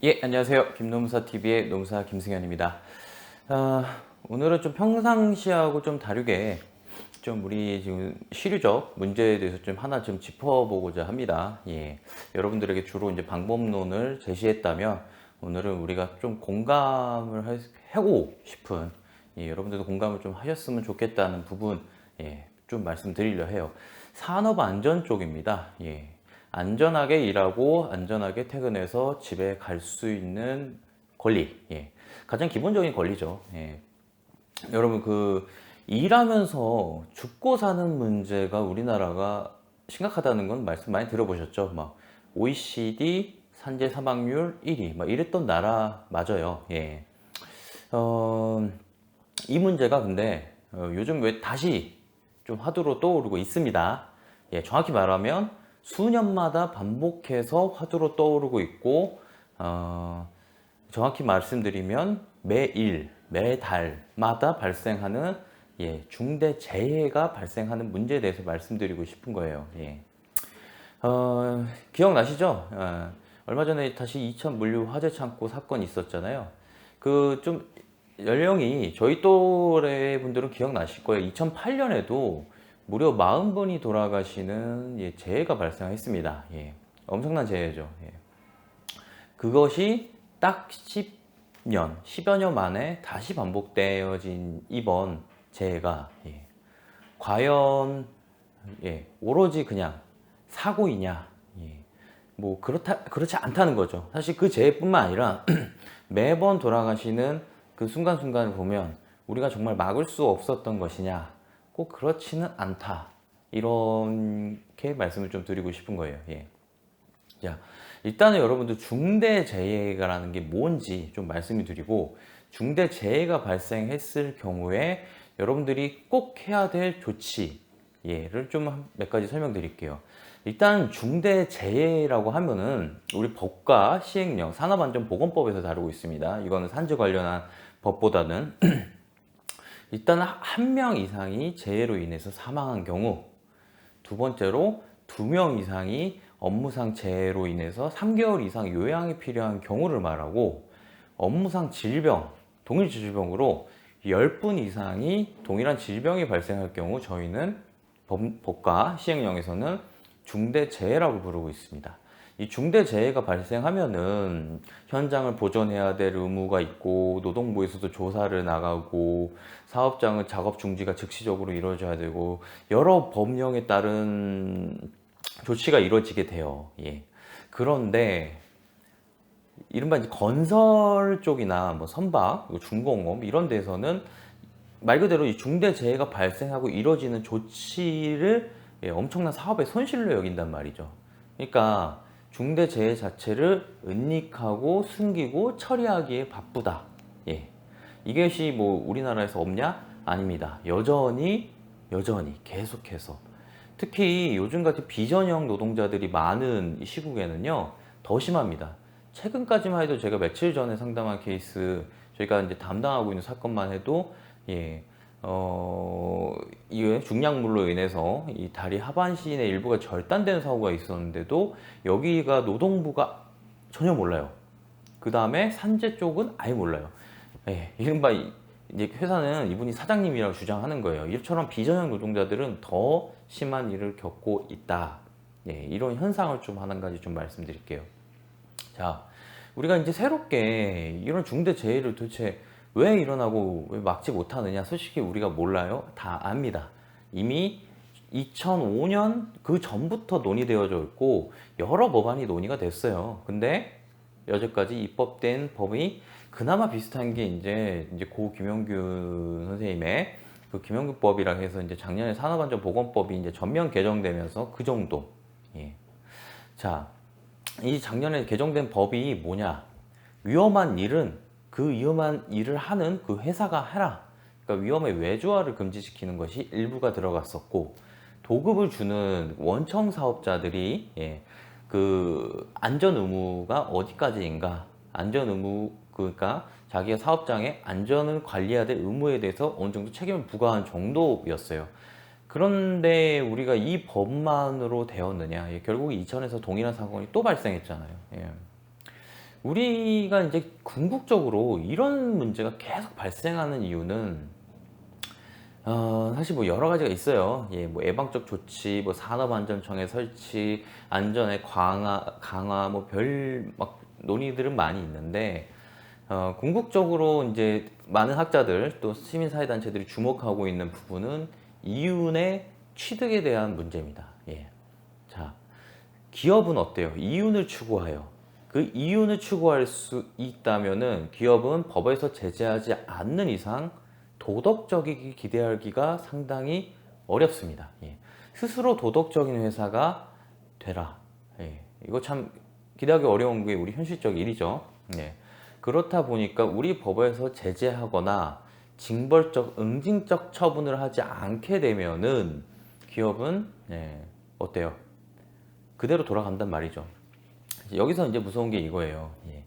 예, 안녕하세요. 김노무사TV의 노무사 김승현입니다. 오늘은 좀 평상시하고 좀 다르게 좀 우리 지금 시류적 문제에 대해서 좀 하나 좀 짚어보고자 합니다. 예, 여러분들에게 주로 이제 방법론을 제시했다면 오늘은 우리가 좀 공감을 하고 싶은, 예, 여러분들도 공감을 좀 하셨으면 좋겠다는 부분, 예, 좀 말씀드리려 해요. 산업안전 쪽입니다. 예. 안전하게 일하고 안전하게 퇴근해서 집에 갈 수 있는 권리. 예. 가장 기본적인 권리죠. 예. 여러분, 일하면서 죽고 사는 문제가 우리나라가 심각하다는 건 말씀 많이 들어보셨죠? 막 OECD 산재 사망률 1위 막 이랬던 나라 맞아요. 예. 어, 이 문제가 근데 요즘 왜 다시 좀 화두로 떠오르고 있습니다. 예, 정확히 말하면 수년마다 반복해서 화두로 떠오르고 있고, 어, 정확히 말씀드리면 매일, 매달마다 발생하는, 예, 중대 재해가 발생하는 문제에 대해서 말씀드리고 싶은 거예요. 예. 기억나시죠? 얼마 전에 다시 이천 물류 화재 창고 사건 있었잖아요. 좀 연령이 저희 또래 분들은 기억나실 거예요. 2008년에도 무려 40분이 돌아가시는, 예, 재해가 발생했습니다. 예, 엄청난 재해죠. 예. 그것이 딱 10년, 10여 년 만에 다시 반복되어진 이번 재해가, 예, 과연, 예, 오로지 그냥 사고이냐? 예, 뭐 그렇지 않다는 거죠. 사실 그 재해뿐만 아니라 매번 돌아가시는 그 순간순간을 보면 우리가 정말 막을 수 없었던 것이냐? 꼭 그렇지는 않다. 이렇게 말씀을 좀 드리고 싶은 거예요. 예. 자, 일단은 여러분들 중대재해라는 게 뭔지 좀 말씀을 드리고, 중대재해가 발생했을 경우에 여러분들이 꼭 해야 될 조치를 좀 몇 가지 설명드릴게요. 일단 중대재해라고 하면은 우리 법과 시행령, 산업안전보건법에서 다루고 있습니다. 이거는 산재 관련한 법보다는 일단 한 명 이상이 재해로 인해서 사망한 경우, 두 번째로 2명 이상이 업무상 재해로 인해서 3개월 이상 요양이 필요한 경우를 말하고, 업무상 질병, 동일 질병으로 10분 이상이 동일한 질병이 발생할 경우 저희는 법과 시행령에서는 중대재해라고 부르고 있습니다. 이 중대재해가 발생하면은 현장을 보존해야 될 의무가 있고, 노동부에서도 조사를 나가고, 사업장은 작업 중지가 즉시적으로 이루어져야 되고, 여러 법령에 따른 조치가 이루어지게 돼요. 예. 그런데 이른바 이제 건설 쪽이나 뭐 선박, 중공업 이런 데서는 말 그대로 이 중대재해가 발생하고 이루어지는 조치를, 예, 엄청난 사업의 손실로 여긴단 말이죠. 그러니까 중대재해 자체를 은닉하고 숨기고 처리하기에 바쁘다. 예. 이것이 뭐 우리나라에서 없냐? 아닙니다. 여전히 계속해서, 특히 요즘같이 비전형 노동자들이 많은 이 시국에는요, 더 심합니다. 최근까지만 해도 제가 며칠 전에 상담한 케이스, 저희가 이제 담당하고 있는 사건만 해도, 예, 이 중량물로 인해서 이 다리 하반신의 일부가 절단되는 사고가 있었는데도 여기가 노동부가 전혀 몰라요. 그 다음에 산재 쪽은 아예 몰라요. 예, 이른바 이제 회사는 이분이 사장님이라고 주장하는 거예요. 이처럼 비전형 노동자들은 더 심한 일을 겪고 있다. 예, 이런 현상을 좀 한 가지 좀 말씀드릴게요. 자, 우리가 이제 새롭게 이런 중대 재해를 도대체 왜 일어나고 왜 막지 못하느냐? 솔직히 우리가 몰라요. 다 압니다. 이미 2005년 그 전부터 논의되어져 있고 여러 법안이 논의가 됐어요. 근데 여태까지 입법된 법이 그나마 비슷한 게 이제 고 김영균 선생님의 그 김영균법이라 해서 이제 작년에 산업안전보건법이 이제 전면 개정되면서 그 정도. 예. 자, 이 작년에 개정된 법이 뭐냐? 위험한 일은 그 위험한 일을 하는 그 회사가 해라. 그러니까 위험의 외주화를 금지시키는 것이 일부가 들어갔었고, 도급을 주는 원청 사업자들이, 예, 그 안전 의무가 어디까지인가? 안전 의무, 그러니까 자기가 사업장의 안전을 관리해야 될 의무에 대해서 어느 정도 책임을 부과한 정도였어요. 그런데 우리가 이 법만으로 되었느냐? 예, 결국 이천에서 동일한 사건이 또 발생했잖아요. 예. 우리가 이제 궁극적으로 이런 문제가 계속 발생하는 이유는 사실 뭐 여러 가지가 있어요. 예, 뭐 예방적 조치, 뭐 산업안전청의 설치, 안전의 강화, 뭐 별 막 논의들은 많이 있는데 궁극적으로 이제 많은 학자들 또 시민사회단체들이 주목하고 있는 부분은 이윤의 취득에 대한 문제입니다. 예. 자, 기업은 어때요? 이윤을 추구해요. 그 이윤을 추구할 수 있다면은 기업은 법에서 제재하지 않는 이상 도덕적이기 기대하기가 상당히 어렵습니다. 예. 스스로 도덕적인 회사가 되라. 예. 이거 참 기대하기 어려운 게 우리 현실적 일이죠. 예. 그렇다 보니까 우리 법에서 제재하거나 징벌적, 응징적 처분을 하지 않게 되면은 기업은 어때요? 그대로 돌아간단 말이죠. 여기서 이제 무서운 게 이거예요. 예.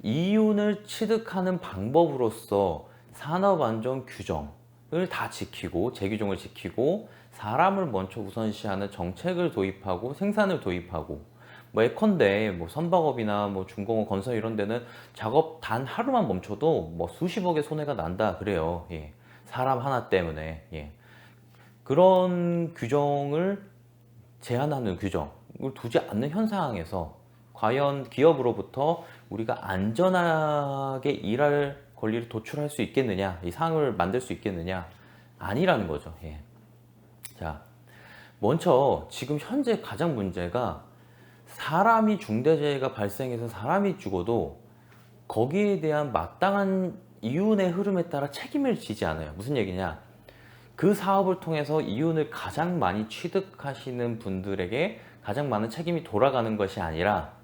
이윤을 취득하는 방법으로서 산업안전 규정을 다 지키고 재규정을 지키고 사람을 먼저 우선시하는 정책을 도입하고 생산을 도입하고 뭐 예컨대 뭐 선박업이나 뭐 중공업 건설 이런 데는 작업 단 하루만 멈춰도 뭐 수십억의 손해가 난다 그래요. 예. 사람 하나 때문에. 예. 그런 규정을 제한하는 규정을 두지 않는 현 상황에서 과연 기업으로부터 우리가 안전하게 일할 권리를 도출할 수 있겠느냐, 이 상황을 만들 수 있겠느냐, 아니라는 거죠. 예. 자, 먼저 지금 현재 가장 문제가 사람이 중대재해가 발생해서 사람이 죽어도 거기에 대한 마땅한 이윤의 흐름에 따라 책임을 지지 않아요. 무슨 얘기냐? 그 사업을 통해서 이윤을 가장 많이 취득하시는 분들에게 가장 많은 책임이 돌아가는 것이 아니라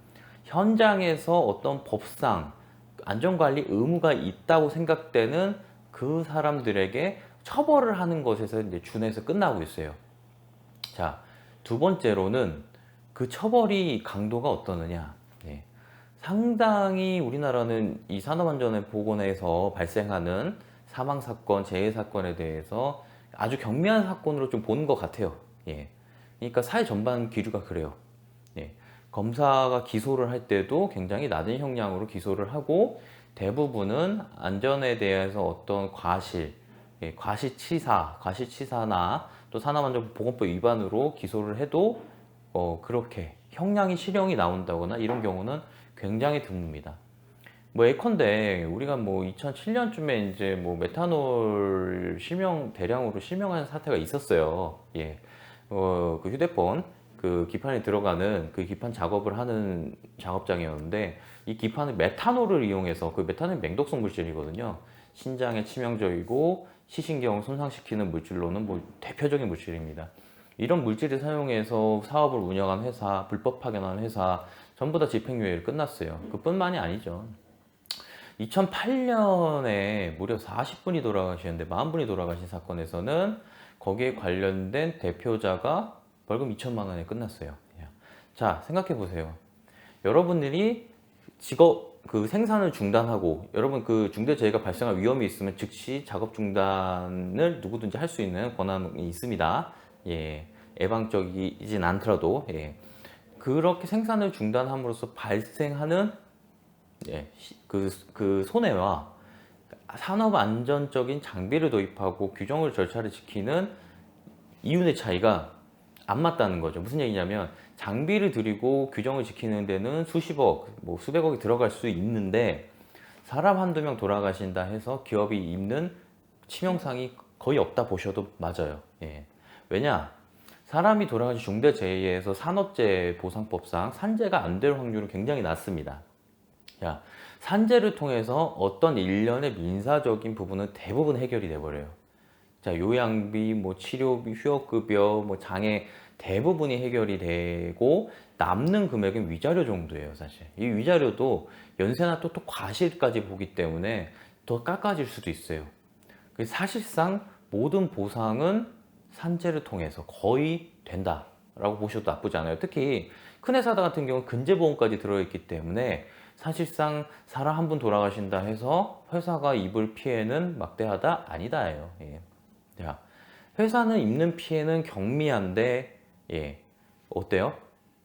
현장에서 어떤 법상 안전관리 의무가 있다고 생각되는 그 사람들에게 처벌을 하는 것에서 이제 준해서 끝나고 있어요. 자, 두 번째로는 그 처벌이 강도가 어떠느냐. 네. 상당히 우리나라는 이 산업안전보건에서 발생하는 사망사건, 재해사건에 대해서 아주 경미한 사건으로 좀 보는 것 같아요. 예. 그러니까 사회 전반 기류가 그래요. 예. 검사가 기소를 할 때도 굉장히 낮은 형량으로 기소를 하고 대부분은 안전에 대해서 어떤 과실, 예, 과실치사나 또 산업안전보건법 위반으로 기소를 해도 그렇게 형량이 실형이 나온다거나 이런 경우는 굉장히 드뭅니다. 뭐 예컨대 우리가 뭐 2007년쯤에 이제 뭐 메탄올 대량으로 실명한 사태가 있었어요. 예. 그 휴대폰 그 기판에 들어가는 그 기판 작업을 하는 작업장이었는데 이 기판을 메탄올을 이용해서 그 메탄올이 맹독성 물질이거든요. 신장에 치명적이고 시신경을 손상시키는 물질로는 뭐 대표적인 물질입니다. 이런 물질을 사용해서 사업을 운영한 회사, 불법 파견한 회사 전부 다 집행유예를 끝났어요. 그뿐만이 아니죠. 2008년에 무려 40분이 돌아가시는데 40분이 돌아가신 사건에서는 거기에 관련된 대표자가 벌금 2천만 원에 끝났어요. 자, 생각해 보세요. 여러분들이 직업 그 생산을 중단하고 여러분 그 중대재해가 발생할 위험이 있으면 즉시 작업 중단을 누구든지 할 수 있는 권한이 있습니다. 예, 예방적이진 않더라도 그렇게 생산을 중단함으로써 발생하는 그 손해와 산업 안전적인 장비를 도입하고 규정을 절차를 지키는 이윤의 차이가 안 맞다는 거죠. 무슨 얘기냐면 장비를 들이고 규정을 지키는 데는 수십억, 뭐 수백억이 들어갈 수 있는데 사람 한두 명 돌아가신다 해서 기업이 입는 치명상이 거의 없다 보셔도 맞아요. 예. 왜냐? 사람이 돌아가신 중대재해에서 산업재해 보상법상 산재가 안 될 확률은 굉장히 낮습니다. 야, 산재를 통해서 어떤 일련의 민사적인 부분은 대부분 해결이 돼버려요. 자, 요양비, 뭐 치료비, 휴업급여, 뭐 장애 대부분이 해결이 되고 남는 금액은 위자료 정도예요, 사실. 이 위자료도 연세나 또 과실까지 보기 때문에 더 깎아질 수도 있어요. 사실상 모든 보상은 산재를 통해서 거의 된다라고 보셔도 나쁘지 않아요. 특히 큰 회사들 같은 경우는 근제보험까지 들어있기 때문에 사실상 사람 한 분 돌아가신다 해서 회사가 입을 피해는 막대하다 아니다예요. 예. 자, 회사는 입는 피해는 경미한데 어때요?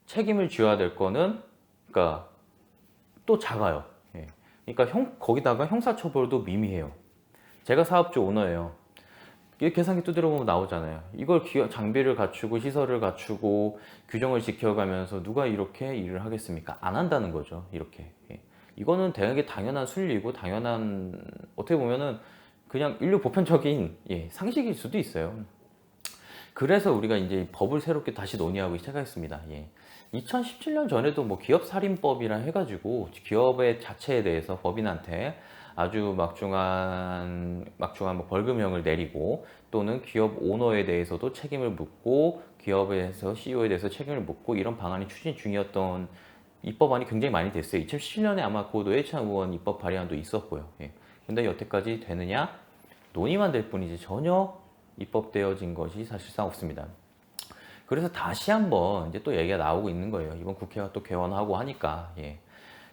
책임을 져야 될 거는 그러니까 또 작아요. 예. 그러니까 거기다가 형사처벌도 미미해요. 제가 사업주 오너예요. 이게 계산기 두드려 보면 나오잖아요. 이걸 장비를 갖추고 시설을 갖추고 규정을 지켜가면서 누가 이렇게 일을 하겠습니까? 안 한다는 거죠. 이렇게. 예. 이거는 되게 당연한 순리고 당연한, 어떻게 보면은 그냥 인류 보편적인 상식일 수도 있어요. 그래서 우리가 이제 법을 새롭게 다시 논의하고 시작했습니다. 2017년 전에도 뭐 기업살인법이라 해가지고 기업의 자체에 대해서 법인한테 아주 막중한 뭐 벌금형을 내리고, 또는 기업 오너에 대해서도 책임을 묻고 기업에서 CEO에 대해서 책임을 묻고, 이런 방안이 추진 중이었던 입법안이 굉장히 많이 됐어요. 2017년에 아마 고 노회찬 의원 입법 발의안도 있었고요. 근데 여태까지 되느냐? 논의만 될 뿐이지 전혀 입법되어진 것이 사실상 없습니다. 그래서 다시 한번 이제 또 얘기가 나오고 있는 거예요. 이번 국회가 또 개원하고 하니까.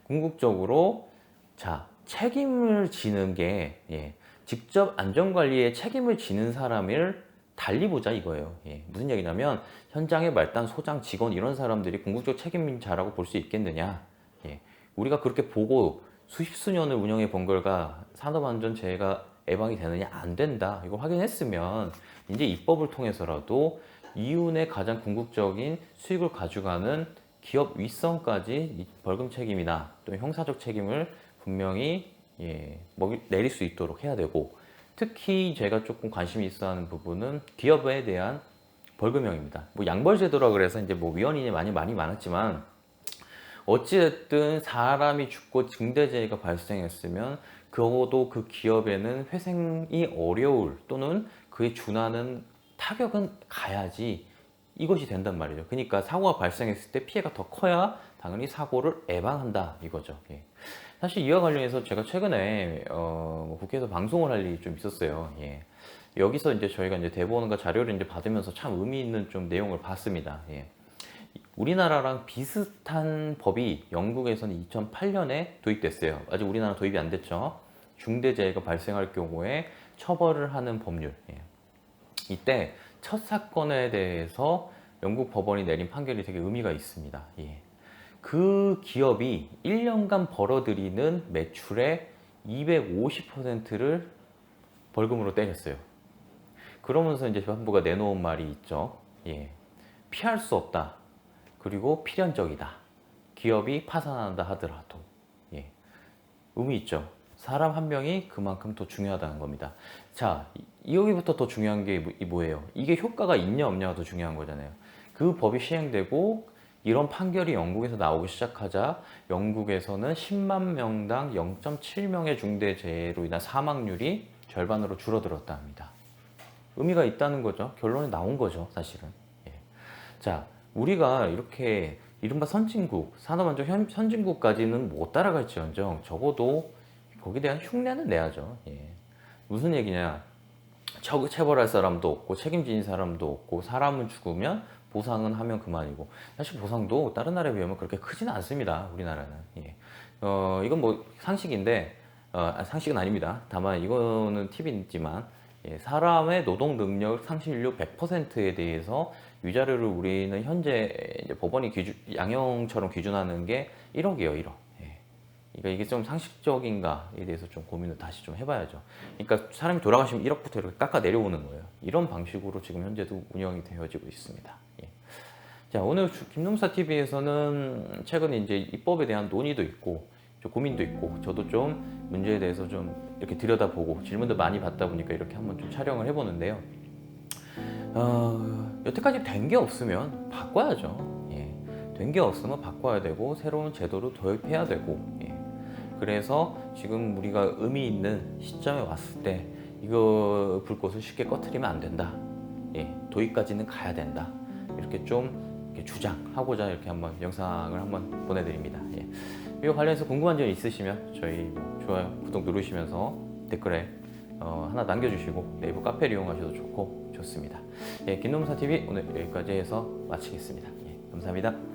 궁극적으로 자, 책임을 지는 게 직접 안전관리에 책임을 지는 사람을 달리 보자 이거예요. 무슨 얘기냐면 현장의 말단, 소장, 직원 이런 사람들이 궁극적 책임자라고 볼 수 있겠느냐. 우리가 그렇게 보고 수십 년을 운영해 본 결과 산업안전재해가 예방이 되느냐? 안 된다. 이거 확인했으면 이제 입법을 통해서라도 이윤의 가장 궁극적인 수익을 가져가는 기업 윗선까지 벌금 책임이나 또는 형사적 책임을 분명히 내릴 수 있도록 해야 되고, 특히 제가 조금 관심이 있어 하는 부분은 기업에 대한 벌금형입니다. 뭐 양벌제도라 그래서 이제 뭐 위헌이 많이 많았지만, 어찌됐든 사람이 죽고 증대재해가 발생했으면 적어도 그 기업에는 회생이 어려울, 또는 그에 준하는 타격은 가야지 이것이 된단 말이죠. 그러니까 사고가 발생했을 때 피해가 더 커야 당연히 사고를 예방한다 이거죠. 사실 이와 관련해서 제가 최근에 국회에서 방송을 할 일이 좀 있었어요. 여기서 이제 저희가 이제 대본과 자료를 이제 받으면서 참 의미 있는 좀 내용을 봤습니다. 우리나라랑 비슷한 법이 영국에서는 2008년에 도입됐어요. 아직 우리나라 도입이 안 됐죠. 중대재해가 발생할 경우에 처벌을 하는 법률. 이때 첫 사건에 대해서 영국 법원이 내린 판결이 되게 의미가 있습니다. 그 기업이 1년간 벌어들이는 매출의 250%를 벌금으로 때렸어요. 그러면서 이제 재판부가 내놓은 말이 있죠. 피할 수 없다. 그리고 필연적이다. 기업이 파산한다 하더라도. 의미 있죠. 사람 한 명이 그만큼 더 중요하다는 겁니다. 자, 여기부터 더 중요한 게 뭐예요? 이게 효과가 있냐 없냐가 더 중요한 거잖아요. 그 법이 시행되고 이런 판결이 영국에서 나오기 시작하자 영국에서는 10만 명당 0.7명의 중대재해로 인한 사망률이 절반으로 줄어들었다 합니다. 의미가 있다는 거죠. 결론이 나온 거죠, 사실은. 자, 우리가 이렇게 이른바 선진국, 산업안전 선진국까지는 못 따라갈지언정 적어도 거기에 대한 흉내는 내야죠. 무슨 얘기냐? 체벌할 사람도 없고 책임지는 사람도 없고, 사람은 죽으면 보상은 하면 그만이고, 사실 보상도 다른 나라에 비하면 그렇게 크지는 않습니다. 우리나라는. 이건 뭐 상식인데, 상식은 아닙니다. 다만 이거는 팁이지만, 사람의 노동 능력 상실률 100%에 대해서 위자료를 우리는 현재 이제 법원이 양형처럼 기준하는 게 1억이에요, 1억. 그러니까 이게 좀 상식적인가에 대해서 좀 고민을 다시 좀 해봐야죠. 그러니까 사람이 돌아가시면 1억부터 이렇게 깎아 내려오는 거예요. 이런 방식으로 지금 현재도 운영이 되어지고 있습니다. 자, 오늘 김농사 TV에서는 최근에 이제 입법에 대한 논의도 있고, 좀 고민도 있고, 저도 좀 문제에 대해서 좀 이렇게 들여다보고 질문도 많이 받다 보니까 이렇게 한번 좀 촬영을 해보는데요. 여태까지 된 게 없으면 바꿔야죠. 된 게 없으면 바꿔야 되고, 새로운 제도를 도입해야 되고, 그래서 지금 우리가 의미 있는 시점에 왔을 때 이거 불꽃을 쉽게 꺼트리면 안 된다. 도입까지는 가야 된다. 이렇게 좀 주장하고자 이렇게 한번 영상을 한번 보내드립니다. 이거 관련해서 궁금한 점 있으시면 저희 뭐 좋아요, 구독 누르시면서 댓글에 하나 남겨주시고 네이버 카페를 이용하셔도 좋고 좋습니다. 김농사 TV 오늘 여기까지 해서 마치겠습니다. 감사합니다.